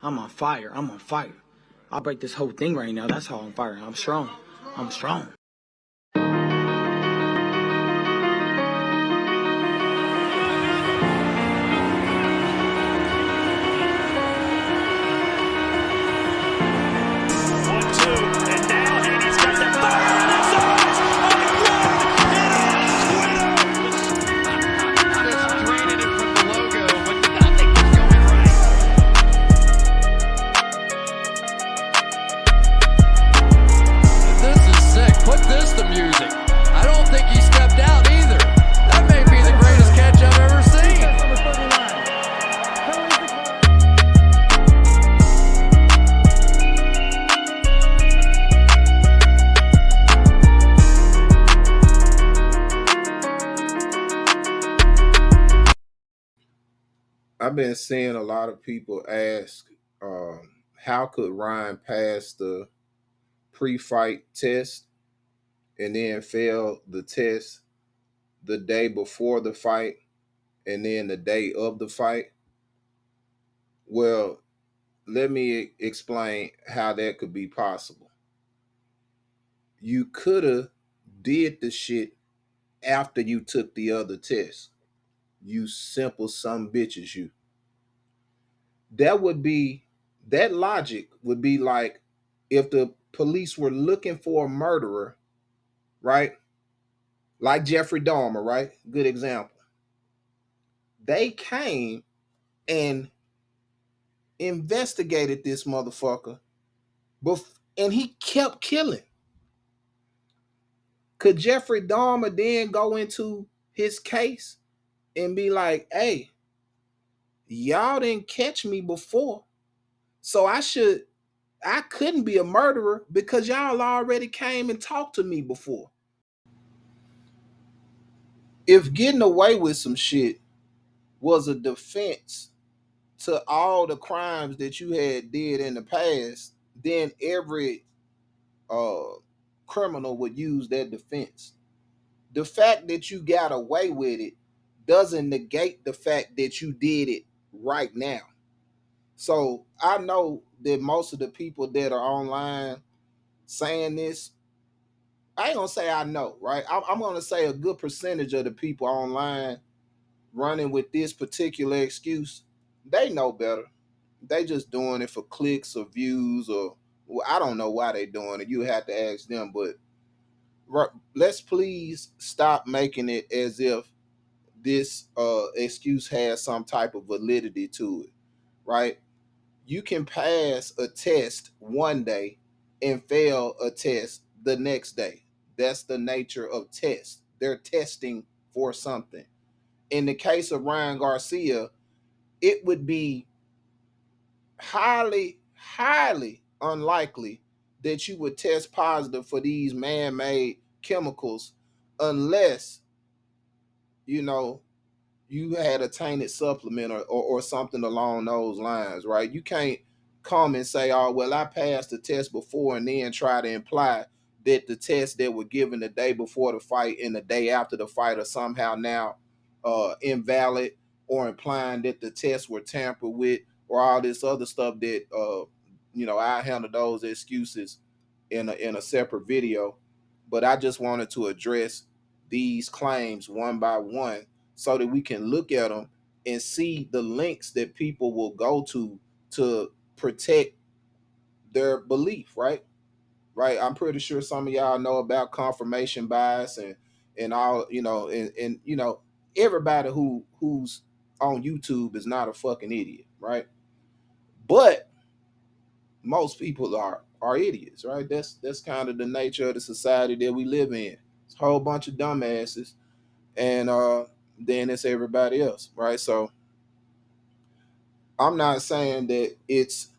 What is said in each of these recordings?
I'm on fire. I'm on fire. I'll break this whole thing right now. That's how I'm firing. I'm strong. I'm strong. Put this to music. I don't think he stepped out either. That may be the greatest catch I've ever seen. I've been seeing a lot of people ask, how could Ryan pass the pre-fight test and then fail the test the day before the fight and then the day of the fight? Well, let me explain how that could be possible. You could have did the shit after you took the other test. You simple some bitches, you. That would be that logic would be like if the police were looking for a murderer, right? Like Jeffrey Dahmer, right? Good example. They came and investigated this motherfucker, and he kept killing. Could Jeffrey Dahmer then go into his case and be like, hey, y'all didn't catch me before, so I couldn't be a murderer because y'all already came and talked to me before? If getting away with some shit was a defense to all the crimes that you had did in the past, then every uh criminal would use that defense. The fact that you got away with it doesn't negate the fact that you did it right now. So I know that most of the people that are online saying this, I ain't gonna say I know, right? I'm gonna say a good percentage of the people online running with this particular excuse, they know better. They just doing it for clicks or views, or well, I don't know why they doing it. You have to ask them. But let's please stop making it as if this excuse has some type of validity to it, right? You can pass a test one day and fail a test the next day. That's the nature of tests. They're testing for something. In the case of Ryan Garcia, it would be highly unlikely that you would test positive for these man-made chemicals unless, you know, you had a tainted supplement or something along those lines, right? You can't come and say, oh, well, I passed the test before, and then try to imply that the tests that were given the day before the fight and the day after the fight are somehow now invalid, or implying that the tests were tampered with, or all this other stuff that, I handle those excuses in a separate video. But I just wanted to address these claims one by one so that we can look at them and see the links that people will go to protect their belief, right? Right. I'm pretty sure some of y'all know about confirmation bias and all, and everybody who's on YouTube is not a fucking idiot, right? But most people are idiots, right? That's kind of the nature of the society that we live in. It's a whole bunch of dumbasses, and then it's everybody else, right? So I'm not saying that it's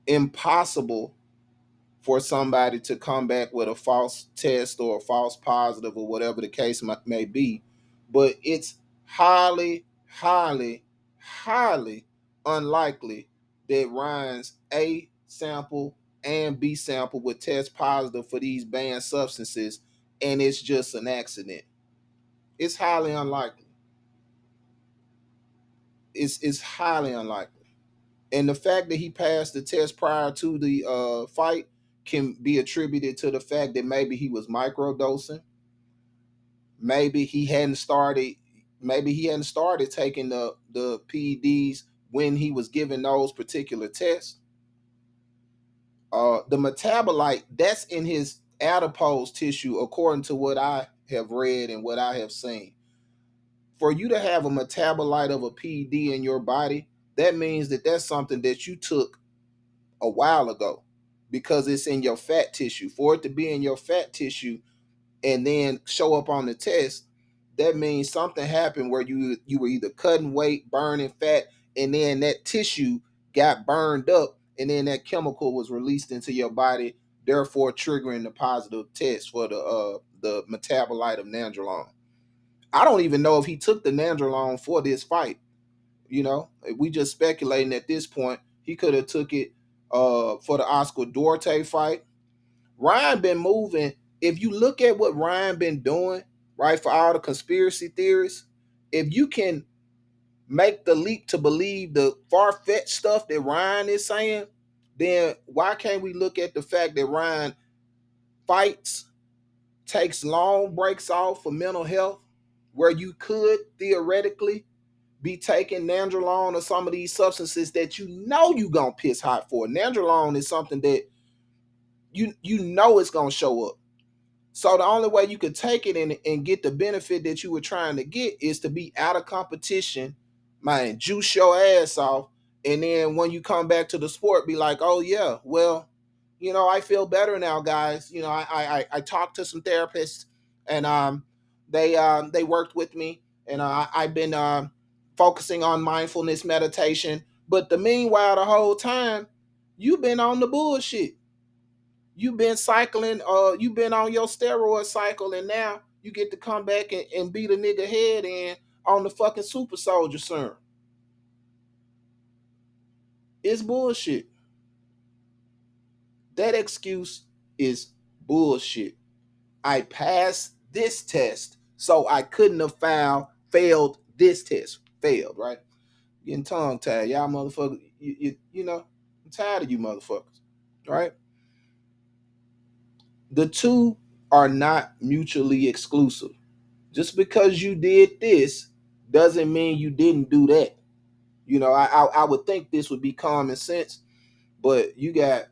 impossible for somebody to come back with a false test or a false positive or whatever the case may be, but it's highly unlikely that Ryan's A sample and B sample would test positive for these banned substances, and it's just an accident. It's highly unlikely. It's highly unlikely. And the fact that he passed the test prior to the fight can be attributed to the fact that maybe he was microdosing. Maybe he hadn't started. Maybe he hadn't started taking the PEDs when he was given those particular tests. The metabolite that's in his adipose tissue, according to what I have read and what I have seen. For you to have a metabolite of a PED in your body, that means that that's something that you took a while ago because it's in your fat tissue. For it to be in your fat tissue and then show up on the test, that means something happened where you were either cutting weight, burning fat, and then that tissue got burned up, and then that chemical was released into your body, therefore triggering the positive test for the metabolite of nandrolone. I don't even know if he took the nandrolone for this fight. You know, we just speculating at this point. He could have took it for the Oscar Duarte fight. Ryan been moving. If you look at what Ryan been doing, right, for all the conspiracy theories, if you can make the leap to believe the far-fetched stuff that Ryan is saying, then why can't we look at the fact that Ryan fights, takes long breaks off for mental health, where you could theoretically be taking nandrolone or some of these substances that you know you gonna piss hot for. Nandrolone is something that you know it's gonna show up. So the only way you could take it and get the benefit that you were trying to get is to be out of competition, man, juice your ass off, and then when you come back to the sport, be like, oh yeah, well, you know, I feel better now, guys. You know, I talked to some therapists, and they worked with me, and I've been focusing on mindfulness meditation. But the meanwhile, the whole time, you've been on the bullshit. You've been cycling, you've been on your steroid cycle, and now you get to come back and beat a nigga head in on the fucking super soldier serum. It's bullshit. That excuse is bullshit. I passed this test, so I couldn't have failed this test. Failed, right? Getting tongue tied. Y'all motherfuckers, you know, I'm tired of you motherfuckers, right? The two are not mutually exclusive. Just because you did this doesn't mean you didn't do that. You know, I would think this would be common sense, but you got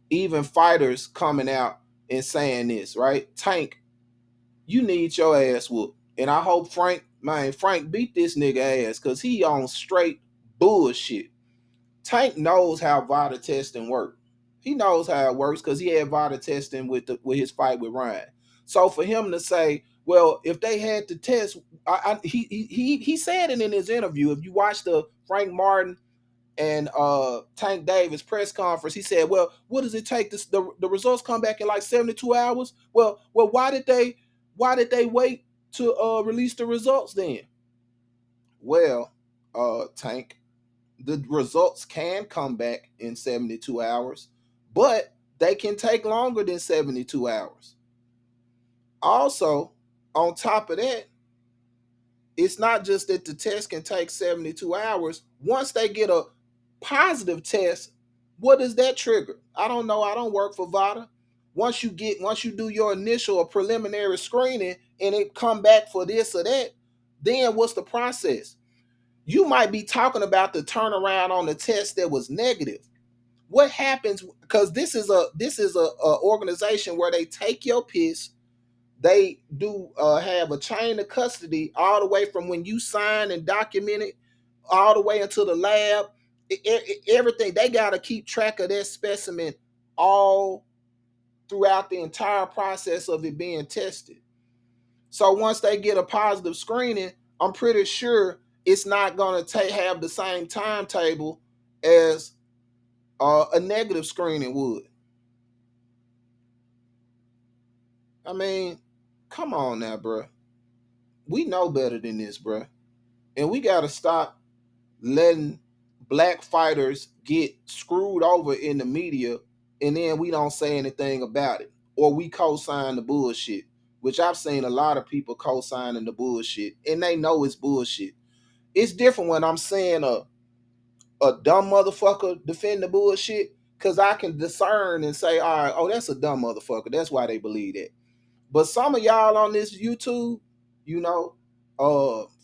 even fighters coming out and saying this, right? Tank, you need your ass whooped. And I hope Frank beat this nigga ass because he on straight bullshit. Tank knows how VADA testing works. He knows how it works because he had VADA testing with his fight with Ryan. So for him to say, well, if they had to test, he said it in his interview. If you watch the Frank Martin and Tank Davis press conference, he said, well, what does it take? The results come back in like 72 hours. Well, why did they wait to release the results then? Well, Tank, the results can come back in 72 hours, but they can take longer than 72 hours. Also, on top of that, it's not just that the test can take 72 hours. Once they get a positive test, what does that trigger? I don't know. I don't work for VADA. Once you do your initial or preliminary screening and it come back for this or that, then what's the process? You might be talking about the turnaround on the test that was negative. What happens? Because this is a organization where they take your piss. They do have a chain of custody all the way from when you sign and document it, all the way into the lab. Everything, they got to keep track of that specimen all throughout the entire process of it being tested. So once they get a positive screening, I'm pretty sure it's not going to have the same timetable as a negative screening would. I mean, come on now, bro. We know better than this, bro. And we got to stop letting black fighters get screwed over in the media, and then we don't say anything about it. Or we co-sign the bullshit, which I've seen a lot of people co-signing the bullshit, and they know it's bullshit. It's different when I'm seeing a a dumb motherfucker defend the bullshit, because I can discern and say, all right, oh, that's a dumb motherfucker. That's why they believe that. But some of y'all on this YouTube, you know,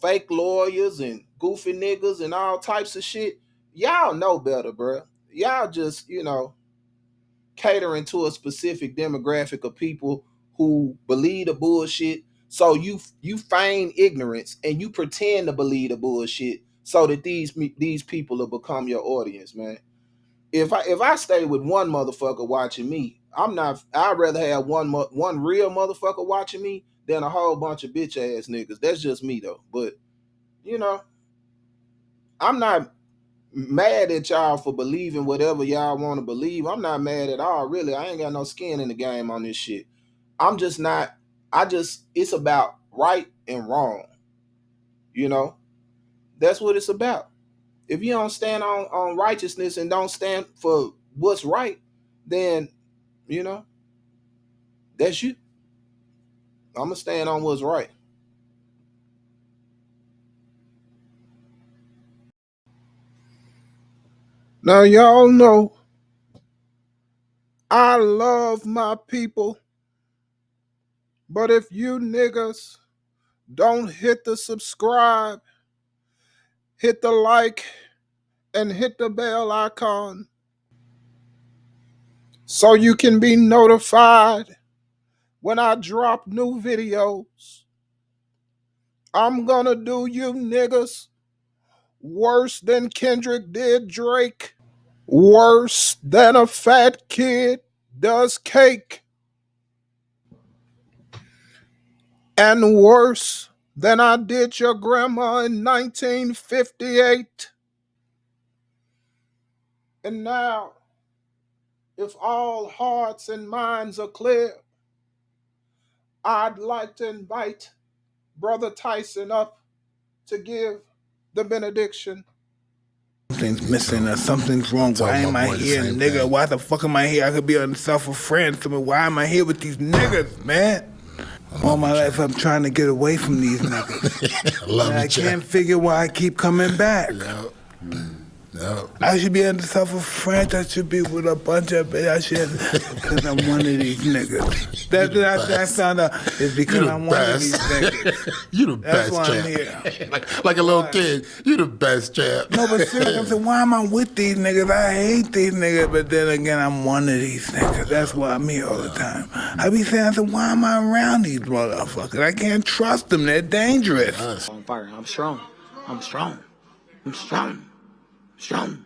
fake lawyers and goofy niggas and all types of shit, y'all know better, bro. Y'all just, you know, catering to a specific demographic of people who believe the bullshit. So you feign ignorance and you pretend to believe the bullshit so that these people will become your audience, man. If I stay with one motherfucker watching me, I'd rather have one real motherfucker watching me than a whole bunch of bitch ass niggas. That's just me though. But you know, I'm not mad at y'all for believing whatever y'all want to believe. I'm not mad at all, really. I ain't got no skin in the game on this shit. I'm just not. It's about right and wrong. You know, that's what it's about. If you don't stand on righteousness and don't stand for what's right, then you know, that's you. I'm gonna stand on what's right. Now y'all know I love my people, but if you niggas don't hit the subscribe, hit the like, and hit the bell icon so you can be notified when I drop new videos, I'm gonna do you niggas worse than Kendrick did Drake, worse than a fat kid does cake, and worse than I did your grandma in 1958. And now, if all hearts and minds are clear, I'd like to invite Brother Tyson up to give the benediction. Something's missing or something's wrong. Why am I here, nigga? Why the fuck am I here? I could be on the South of France. I mean, why am I here with these niggas, man? All my life I'm trying to get away from these niggas. I can't figure why I keep coming back. No. I should be on the South of France. I should be with a bunch of because I'm one of these niggas. That found out is because I'm one of these niggas. You the That's best, why champ. I'm here. like a little kid. You the best, champ. No, but seriously, I'm saying, why am I with these niggas? I hate these niggas, but then again, I'm one of these niggas. That's why I'm here all the time. I be saying, why am I around these motherfuckers? I can't trust them. They're dangerous. On fire. I'm strong. I'm strong. I'm strong. Strong.